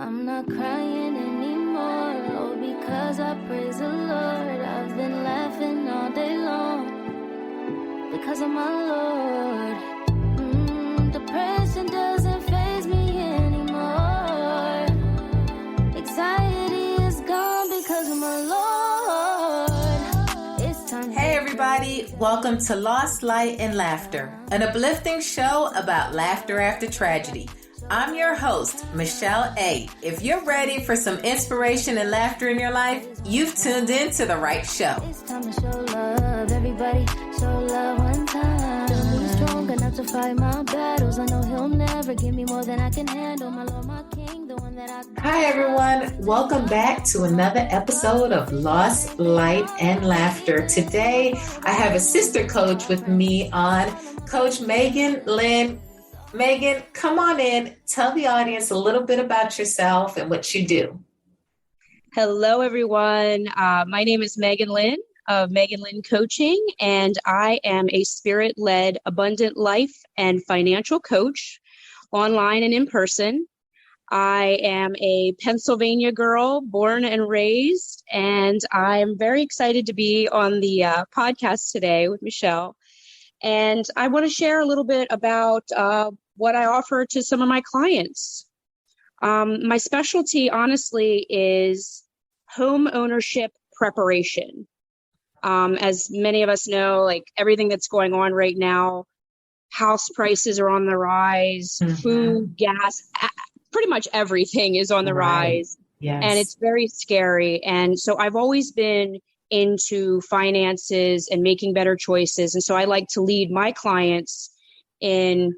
I'm not crying anymore, oh, because I praise the Lord. I've been laughing all day long because of my Lord. Depression doesn't faze me anymore. Anxiety is gone because of my Lord. It's time. Hey everybody, welcome to Lost Light and Laughter, an uplifting show about laughter after tragedy. I'm your host, Michelle A. If you're ready for some inspiration and laughter in your life, you've tuned in to the right show. It's time to show love, everybody. Show love one time. I'm strong enough to fight my battles. I know he'll never give me more than I can handle. My Lord, my King, the one that I... Hi everyone, welcome back to another episode of Lost Light and Laughter. Today, I have a sister coach with me on, Coach Megan Lynn. Megan, come on in. Tell the audience a little bit about yourself and what you do. Hello, everyone. My name is Megan Lynn of Megan Lynn Coaching, and I am a spirit-led abundant life and financial coach, online and in person. I am a Pennsylvania girl, born and raised, and I am very excited to be on the podcast today with Michelle. And I want to share a little bit about what I offer to some of my clients. My specialty, honestly, is home ownership preparation. As many of us know, like everything that's going on right now, house prices are on the rise, food, gas, pretty much everything is on the rise. Yes. And it's very scary. And so I've always been into finances and making better choices. And so I like to lead my clients in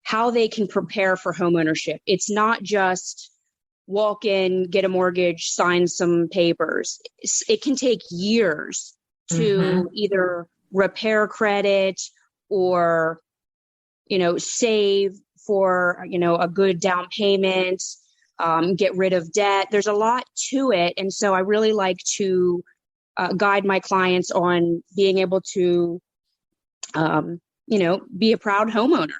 how they can prepare for homeownership. It's not just walk in, get a mortgage, sign some papers. It can take years to either repair credit or, save for, a good down payment, get rid of debt. There's a lot to it. And so I really like to guide my clients on being able to, be a proud homeowner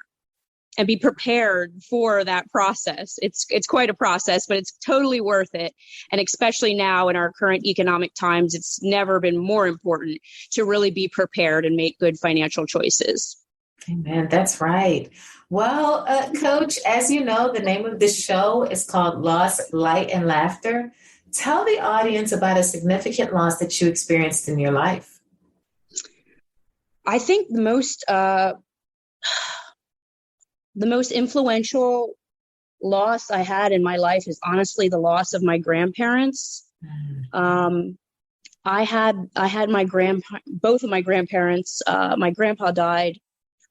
and be prepared for that process. It's quite a process, but it's totally worth it. And especially now in our current economic times, it's never been more important to really be prepared and make good financial choices. Amen. That's right. Well, Coach, as you know, the name of this show is called Lost Light and Laughter. Tell the audience about a significant loss that you experienced in your life. I think the most influential loss I had in my life is honestly the loss of my grandparents. I had both of my grandparents. My grandpa died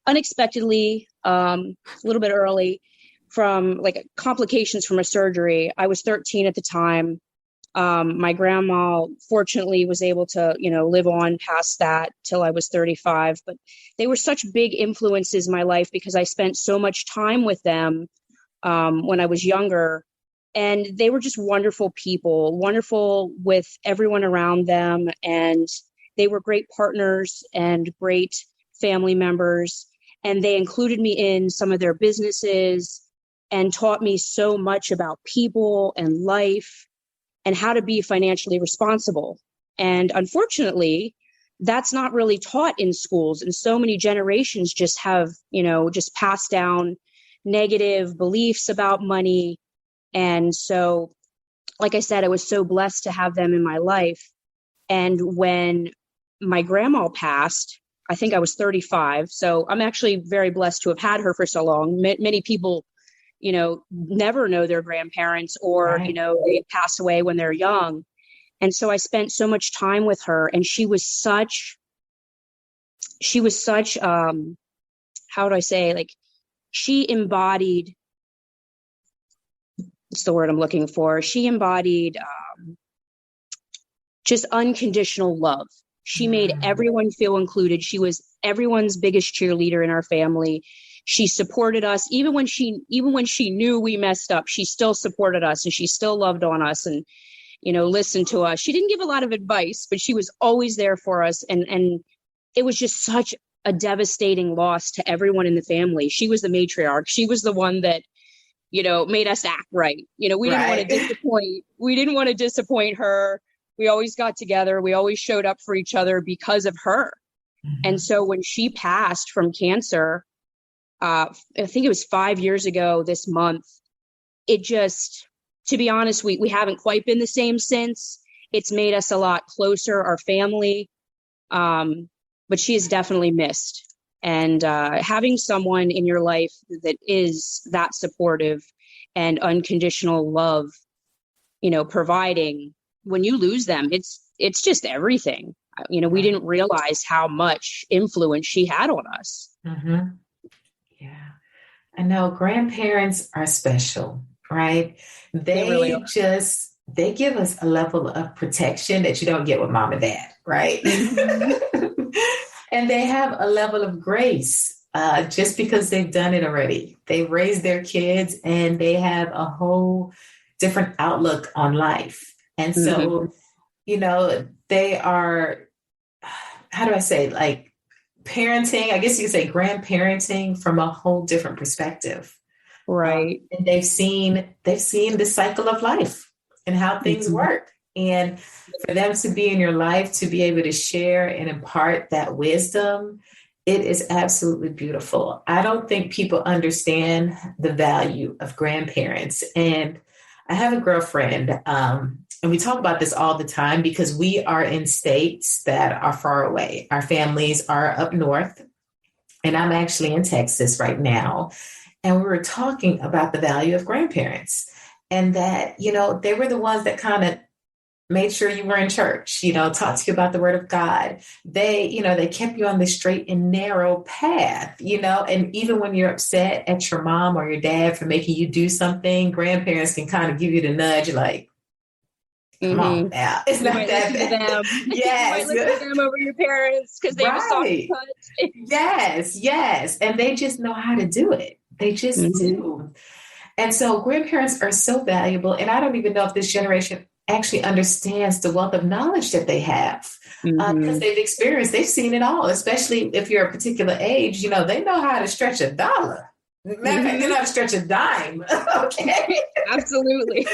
unexpectedly, a little bit early from complications from a surgery. I was 13 at the time. My grandma fortunately was able to, live on past that till I was 35, but they were such big influences in my life because I spent so much time with them, when I was younger, and they were just wonderful people, wonderful with everyone around them. And they were great partners and great family members. And they included me in some of their businesses and taught me so much about people and life and how to be financially responsible. And unfortunately, that's not really taught in schools. And so many generations just have, just passed down negative beliefs about money. And so, like I said, I was so blessed to have them in my life. And when my grandma passed, I think I was 35. So I'm actually very blessed to have had her for so long. Many people, never know their grandparents or, Right. They pass away when they're young. And so I spent so much time with her, and she was such, how do I say, she embodied, what's the word I'm looking for? She embodied just unconditional love. She made everyone feel included. She was everyone's biggest cheerleader in our family. She supported us even when she knew we messed up. She still supported us, and she still loved on us and, listened to us. She didn't give a lot of advice, but she was always there for us. And it was just such a devastating loss to everyone in the family. She was the matriarch. She was the one that, made us act right. We didn't want to disappoint her. We always got together. We always showed up for each other because of her. Mm-hmm. And so when she passed from cancer, I think it was 5 years ago this month, it just, to be honest, we haven't quite been the same since. It's made us a lot closer, our family. But she is definitely missed. And having someone in your life that is that supportive and unconditional love, providing, when you lose them, it's just everything. We didn't realize how much influence she had on us. Mm-hmm. Yeah. I know grandparents are special, right? They really they give us a level of protection that you don't get with mom and dad, right? Mm-hmm. And they have a level of grace just because they've done it already. They've raised their kids and they have a whole different outlook on life. And so, they are, how do I say, like parenting, I guess you could say grandparenting from a whole different perspective. Right. And they've seen the cycle of life and how things work. And for them to be in your life, to be able to share and impart that wisdom, it is absolutely beautiful. I don't think people understand the value of grandparents. And I have a girlfriend, and we talk about this all the time because we are in states that are far away. Our families are up north, and I'm actually in Texas right now. And we were talking about the value of grandparents and that, they were the ones that kind of made sure you were in church, talked to you about the word of God. They kept you on the straight and narrow path, and even when you're upset at your mom or your dad for making you do something, grandparents can kind of give you the nudge, like, come on now. It's not that bad. Yes. You might listen to them over your parents because they have a soft touch. Yes. And they just know how to do it. They just do. And so grandparents are so valuable. And I don't even know if this generation actually understands the wealth of knowledge that they have because they've seen it all, especially if you're a particular age, they know how to stretch $1. Matter of fact, they know how to stretch a dime. Okay. Absolutely.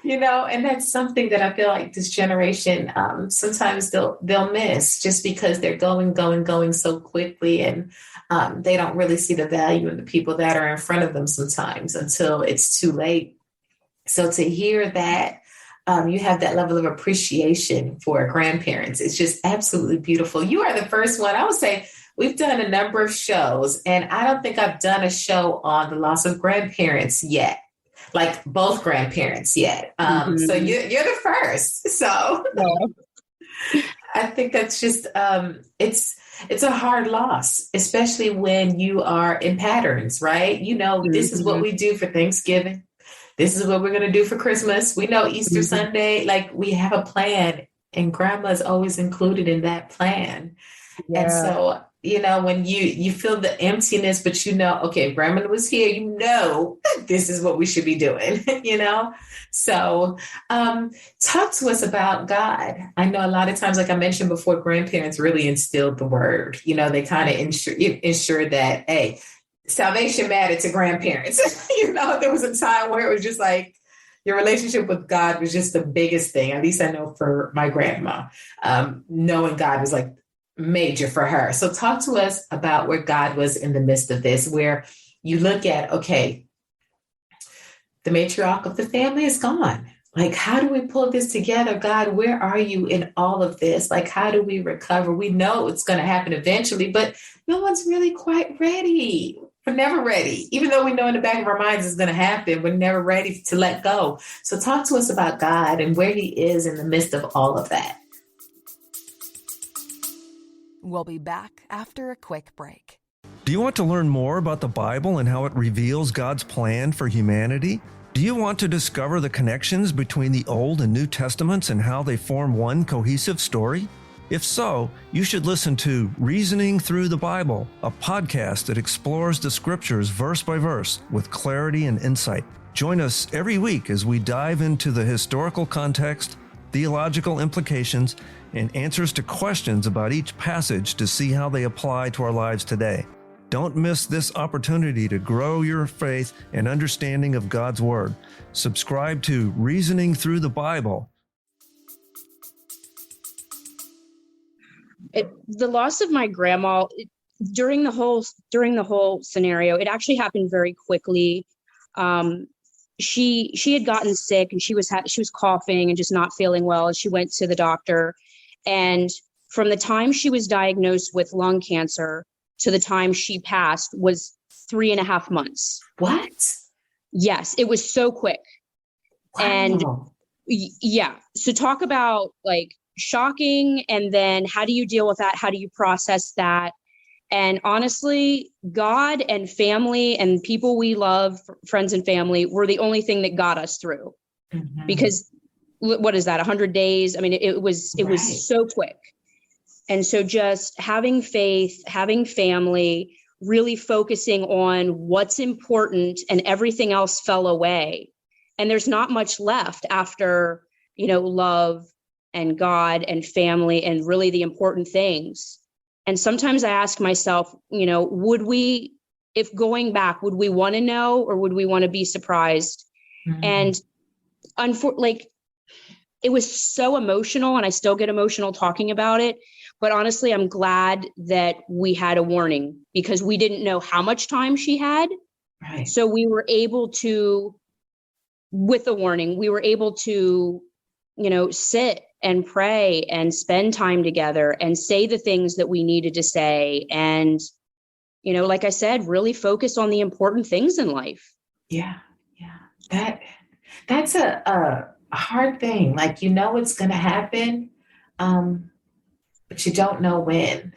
And that's something that I feel like this generation, sometimes they'll miss just because they're going so quickly, and they don't really see the value in the people that are in front of them sometimes until it's too late. So to hear that you have that level of appreciation for grandparents, it's just absolutely beautiful. You are the first one. I would say we've done a number of shows, and I don't think I've done a show on the loss of grandparents yet. Like both grandparents yet. So you're the first. So I think that's just, it's a hard loss, especially when you are in patterns, right? This is what we do for Thanksgiving. This is what we're going to do for Christmas. We know Easter Sunday, like we have a plan, and grandma is always included in that plan. Yeah. And so, when you feel the emptiness, but okay, grandma was here, this is what we should be doing, So talk to us about God. I know a lot of times, like I mentioned before, grandparents really instilled the word, they kind of ensure that, hey, salvation mattered to grandparents. There was a time where it was just like your relationship with God was just the biggest thing. At least I know for my grandma, knowing God was like major for her. So talk to us about where God was in the midst of this, where you look at, okay, the matriarch of the family is gone. Like, how do we pull this together? God, where are you in all of this? Like, how do we recover? We know it's going to happen eventually, but no one's really quite ready. We're never ready. Even though we know in the back of our minds it's going to happen, we're never ready to let go. So talk to us about God and where he is in the midst of all of that. We'll be back after a quick break. Do you want to learn more about the Bible and how it reveals God's plan for humanity? Do you want to discover the connections between the Old and New Testaments and how they form one cohesive story? If so, you should listen to Reasoning Through the Bible, a podcast that explores the scriptures verse by verse with clarity and insight. Join us every week as we dive into the historical context, theological implications, and answers to questions about each passage to see how they apply to our lives today. Don't miss this opportunity to grow your faith and understanding of God's Word. Subscribe to Reasoning Through the Bible. The loss of my grandma during the whole scenario, it actually happened very quickly. She had gotten sick and she was coughing and just not feeling well. She went to the doctor, and from the time she was diagnosed with lung cancer to the time she passed was 3.5 months. What? Yes, it was so quick. Wow. And yeah, so talk about like shocking, and then how do you deal with that? How do you process that? And honestly, God and family and people we love, friends and family, were the only thing that got us through. Mm-hmm. Because what is that, 100 days? I mean, it was so quick. And so just having faith, having family, really focusing on what's important, and everything else fell away. And there's not much left after, love and God and family and really the important things. And sometimes I ask myself, would we, if going back, would we want to know, or would we want to be surprised? Mm-hmm. And it was so emotional, and I still get emotional talking about it. But honestly, I'm glad that we had a warning, because we didn't know how much time she had. Right. So we were able to, with the warning, we were able to, sit and pray and spend time together and say the things that we needed to say. And, like I said, really focus on the important things in life. Yeah. Yeah. That's a hard thing. Like, it's going to happen, but you don't know when.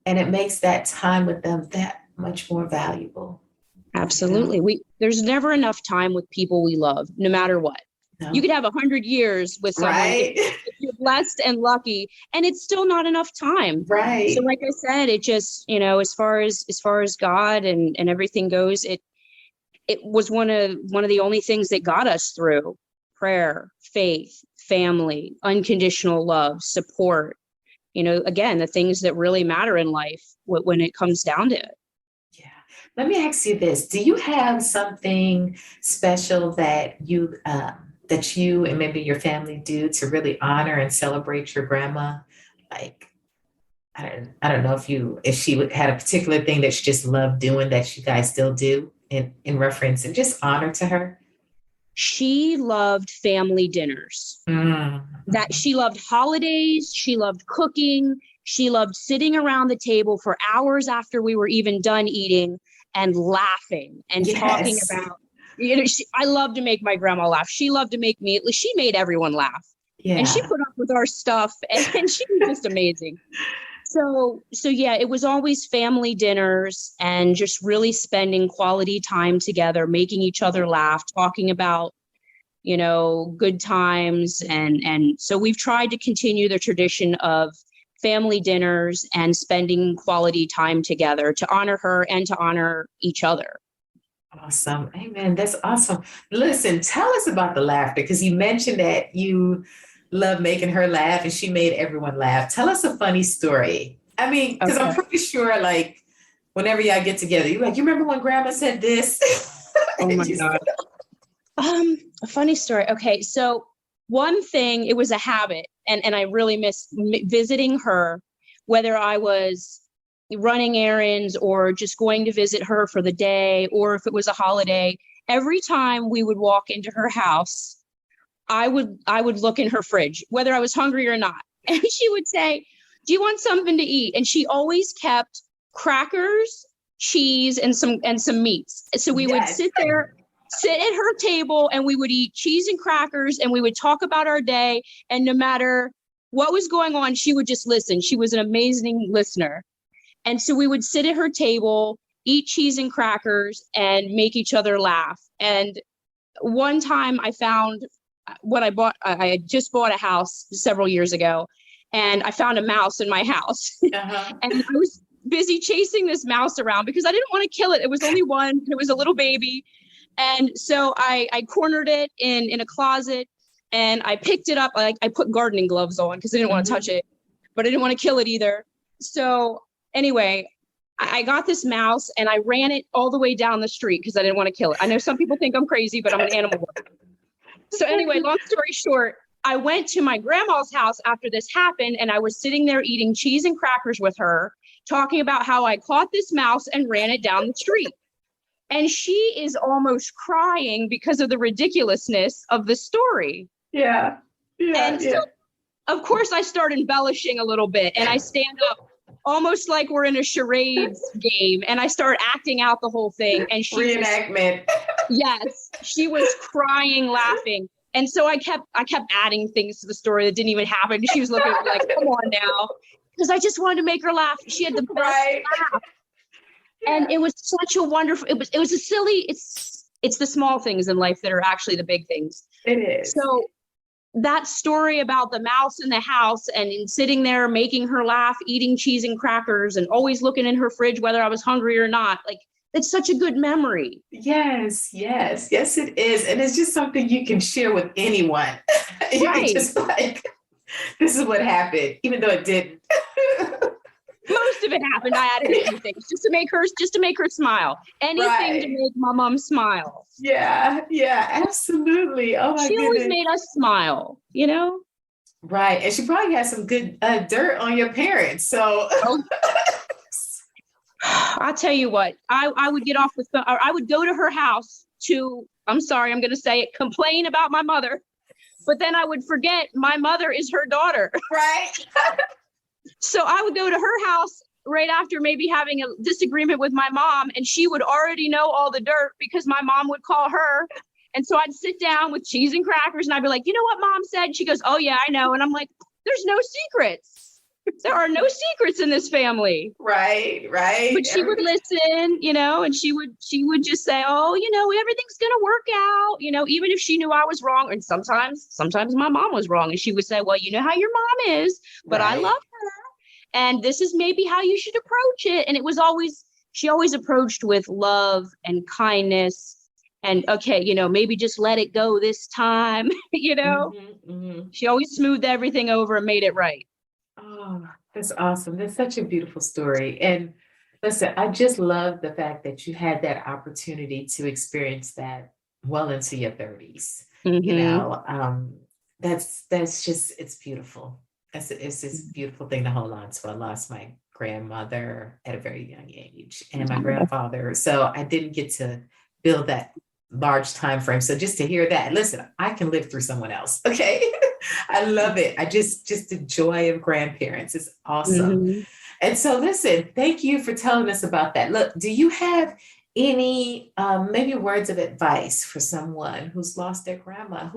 And it makes that time with them that much more valuable. Absolutely. There's never enough time with people we love, no matter what. No. You could have 100 years with someone, right, if you're blessed and lucky, and it's still not enough time. Right. So like I said, it just, as far as God and everything goes, it was one of the only things that got us through: prayer, faith, family, unconditional love, support, again, the things that really matter in life when it comes down to it. Yeah. Let me ask you this. Do you have something special that you and maybe your family do to really honor and celebrate your grandma? Like, I don't know if she had a particular thing that she just loved doing that you guys still do in reference and just honor to her. She loved family dinners. That she loved holidays. She loved cooking. She loved sitting around the table for hours after we were even done eating and laughing and talking about, I love to make my grandma laugh. She loved to make me, she made everyone laugh. Yeah. And she put up with our stuff, and she was just amazing. So yeah, it was always family dinners and just really spending quality time together, making each other laugh, talking about, good times. And so we've tried to continue the tradition of family dinners and spending quality time together to honor her and to honor each other. Awesome. Amen. That's awesome. Listen, tell us about the laughter, because you mentioned that you love making her laugh and she made everyone laugh. Tell us a funny story. I mean, because I'm pretty sure, like, whenever y'all get together, you're like, you remember when grandma said this? Oh my God. A funny story. Okay. So one thing, it was a habit, and I really miss visiting her, whether I was running errands or just going to visit her for the day, or if it was a holiday. Every time we would walk into her house, I would look in her fridge, whether I was hungry or not. And she would say, do you want something to eat? And she always kept crackers, cheese, and some meats. So we would sit at her table, and we would eat cheese and crackers, and we would talk about our day. And no matter what was going on, she would just listen. She was an amazing listener. And so we would sit at her table, eat cheese and crackers, and make each other laugh. And one time I found what I bought. I had just bought a house several years ago, and I found a mouse in my house. Uh-huh. And I was busy chasing this mouse around because I didn't want to kill it. It was only one. It was a little baby. And so I cornered it in a closet, and I picked it up. I put gardening gloves on because I didn't want to touch it, but I didn't want to kill it either. So anyway, I got this mouse and I ran it all the way down the street because I didn't want to kill it. I know some people think I'm crazy, but I'm an animal lover. So anyway, long story short, I went to my grandma's house after this happened, and I was sitting there eating cheese and crackers with her, talking about how I caught this mouse and ran it down the street. And she is almost crying because of the ridiculousness of the story. Yeah. So, of course, I start embellishing a little bit, and I stand up almost like we're in a charades game, and I start acting out the whole thing. And she reenactment. Yes, she was crying, laughing. And so I kept adding things to the story that didn't even happen. She was looking at me like, come on now. Because I just wanted to make her laugh. She had the best laugh. And it was such a wonderful, it was a silly, it's the small things in life that are actually the big things. It is. So that story about the mouse in the house and sitting there making her laugh, eating cheese and crackers and always looking in her fridge, whether I was hungry or not, like, it's such a good memory. Yes, it is. And it's just something you can share with anyone. You Right. can just like, this is what happened, even though it didn't. Most of it happened. I added a few things just to make her smile. Anything to make my mom smile. Yeah, absolutely. Oh my She goodness. always made us smile, you know? Right. And she probably had some good dirt on your parents. So I'll tell you what, I would get off the phone, or I would go to her house to, I'm sorry, I'm going to say it, complain about my mother. But then I would forget my mother is her daughter. Right. So I would go to her house right after maybe having a disagreement with my mom, and she would already know all the dirt because my mom would call her. And so I'd sit down with cheese and crackers and I'd be like, you know what mom said? She goes, oh yeah, I know. And I'm like, there's no secrets. There are no secrets in this family. Right. But she would listen, you know, and she would just say, oh, you know, everything's going to work out, you know, even if she knew I was wrong. And sometimes my mom was wrong. And she would say, well, you know how your mom is, but I love her. And this is maybe how you should approach it. And she always approached with love and kindness. And okay, you know, maybe just let it go this time, you know. She always smoothed everything over and made it right. Oh, that's awesome. That's such a beautiful story. And listen, I just love the fact that you had that opportunity to experience that well into your 30s. You know, that's just, it's beautiful. It's this beautiful thing to hold on to. I lost my grandmother at a very young age and my grandfather. So I didn't get to build that large time frame. So just to hear that, listen, I can live through someone else. Okay. I love it. I just the joy of grandparents is awesome. And so listen, thank you for telling us about that. Look, do you have any maybe words of advice for someone who's lost their grandma,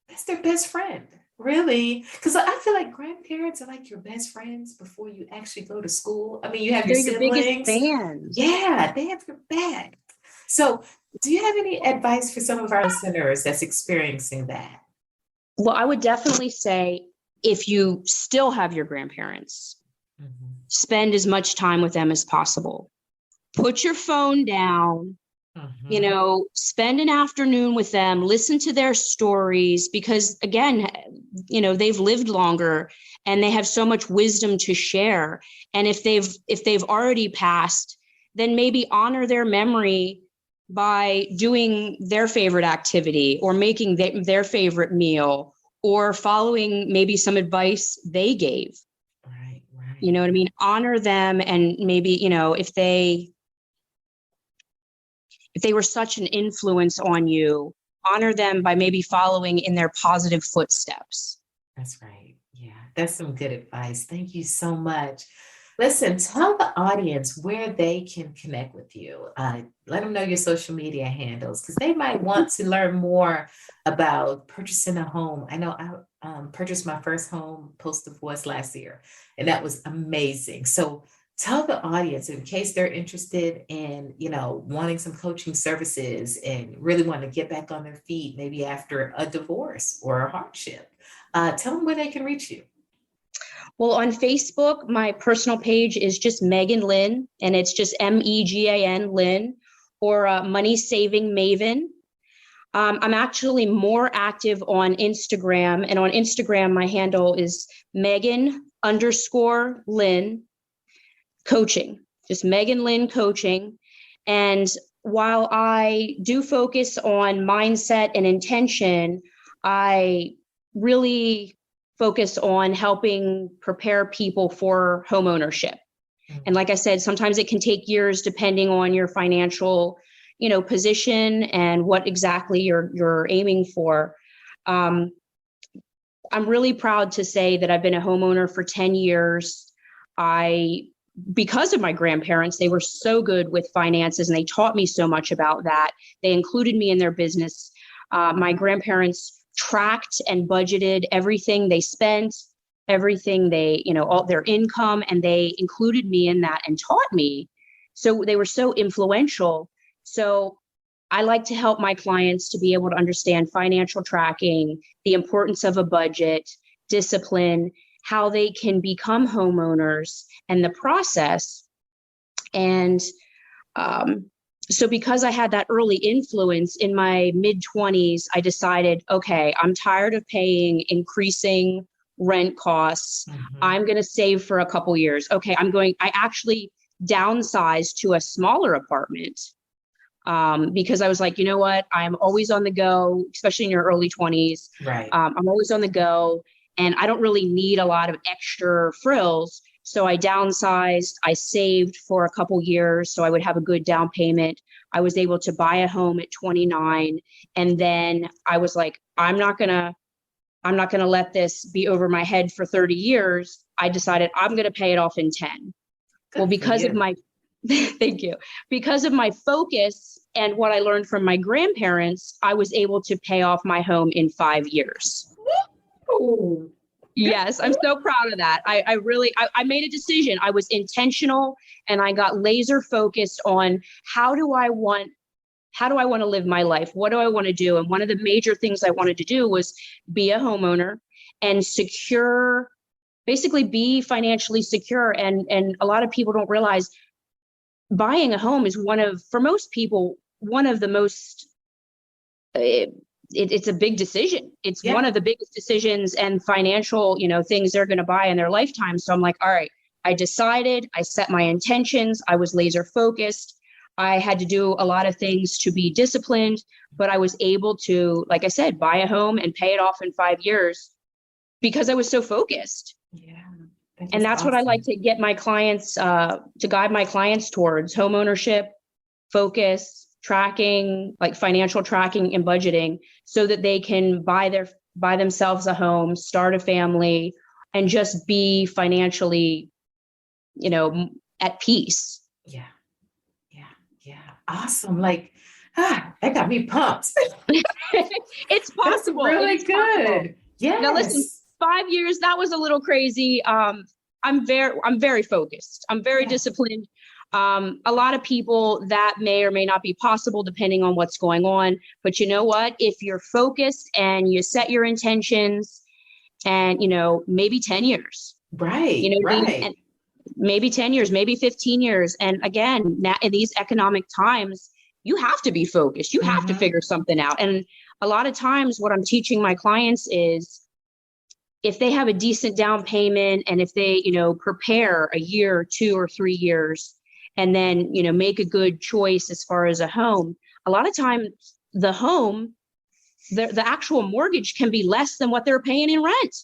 that's their best friend? Really? Because I feel like grandparents are like your best friends before you actually go to school. I mean, you have your siblings. Your biggest fans. Yeah, they have your back. So do you have any advice for some of our listeners that's experiencing that? Well, I would definitely say if you still have your grandparents, spend as much time with them as possible. Put your phone down, you know, spend an afternoon with them, listen to their stories, because again, you know, they've lived longer and they have so much wisdom to share. And if they've already passed, then maybe honor their memory by doing their favorite activity or making their favorite meal or following maybe some advice they gave. Right. You know what I mean? Honor them. And maybe, you know, if they were such an influence on you, honor them by maybe following in their positive footsteps. That's right. Yeah, that's some good advice. Thank you so much. Listen, tell the audience where they can connect with you. Let them know your social media handles because they might want to learn more about purchasing a home. I know I purchased my first home post-divorce last year, and that was amazing. So tell the audience in case they're interested in, you know, wanting some coaching services and really want to get back on their feet, maybe after a divorce or a hardship. Tell them where they can reach you. Well, on Facebook, my personal page is just Megan Lynn, and it's just MEGAN Lynn, or Money Saving Maven. I'm actually more active on Instagram, and on Instagram, my handle is Megan_Lynn Coaching. just Megan Lynn Coaching. And while I do focus on mindset and intention, I really focus on helping prepare people for home ownership. And like I said, sometimes it can take years depending on your financial, position and what exactly you're aiming for. I'm really proud to say that I've been a homeowner for 10 years. Because of my grandparents, they were so good with finances and they taught me so much about that. They included me in their business. My grandparents tracked and budgeted everything they spent, everything all their income, and they included me in that and taught me. So they were so influential. So I like to help my clients to be able to understand financial tracking, the importance of a budget, discipline, how they can become homeowners and the process. And so because I had that early influence in my mid-20s, I decided, okay, I'm tired of paying increasing rent costs. I'm going to save for a couple years. Okay, I actually downsized to a smaller apartment because I was like, you know what? I'm always on the go, especially in your early 20s. Right. I'm always on the go and I don't really need a lot of extra frills. So I downsized, I saved for a couple years so I would have a good down payment. I was able to buy a home at 29. And then I was like, I'm not going to let this be over my head for 30 years. I decided I'm going to pay it off in 10. Well, because of my, thank you. Because of my focus and what I learned from my grandparents, I was able to pay off my home in 5 years. Ooh. Yes, I'm so proud of that. I made a decision. I was intentional and I got laser focused on how do I want to live my life? What do I want to do? And one of the major things I wanted to do was be a homeowner and basically be financially secure. And a lot of people don't realize buying a home is for most people, one of the most, it's a big decision. It's one of the biggest decisions and financial, things they're going to buy in their lifetime. So I'm like, all right, I decided, I set my intentions. I was laser focused. I had to do a lot of things to be disciplined, but I was able to, like I said, buy a home and pay it off in 5 years because I was so focused. Yeah. And that's awesome. What I like to get my clients, to guide my clients towards: home ownership, focus, tracking, like financial tracking and budgeting, so that they can buy themselves a home, start a family, and just be financially, at peace. Yeah. Awesome. Like, that got me pumped. It's possible. That's really good. Yeah. Now listen, 5 years, that was a little crazy. I'm very focused. I'm very disciplined. A lot of people, that may or may not be possible depending on what's going on. But you know what? If you're focused and you set your intentions and, maybe 10 years. Right. Right. And maybe 10 years, maybe 15 years. And again, now in these economic times, you have to be focused. You have to figure something out. And a lot of times what I'm teaching my clients is, if they have a decent down payment and if they, prepare a year, 2 or 3 years, and then, make a good choice as far as a home, a lot of times the home, the actual mortgage can be less than what they're paying in rent.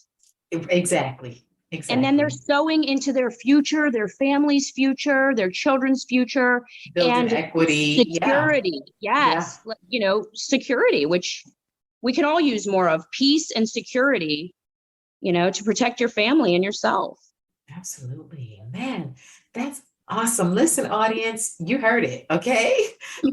Exactly. And then they're sowing into their future, their family's future, their children's future, building equity, security. Yeah. Yes. Security, which we can all use more of: peace and security, to protect your family and yourself. Absolutely. Man, that's awesome. Listen, audience, you heard it. Okay.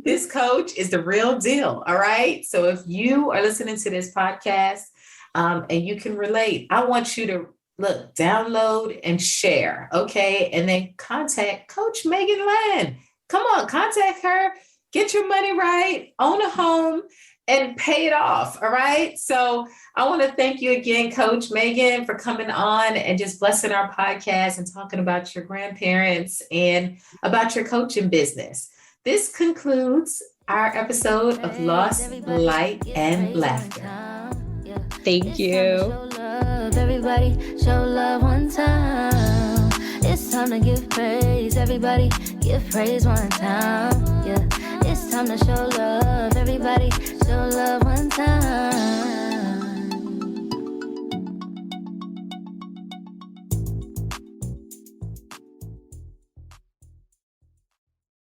This coach is the real deal. All right. So if you are listening to this podcast and you can relate, I want you to download and share. Okay. And then contact Coach Megan Lynn. Come on, contact her, get your money right, own a home, and pay it off. All right. So I want to thank you again, Coach Megan, for coming on and just blessing our podcast and talking about your grandparents and about your coaching business. This concludes our episode of Lost, Light, and Laughter. Thank you. Everybody show love one time. It's time. time to give praise. Everybody, give praise one time. Yeah, it's time to show love. Everybody, show love one time.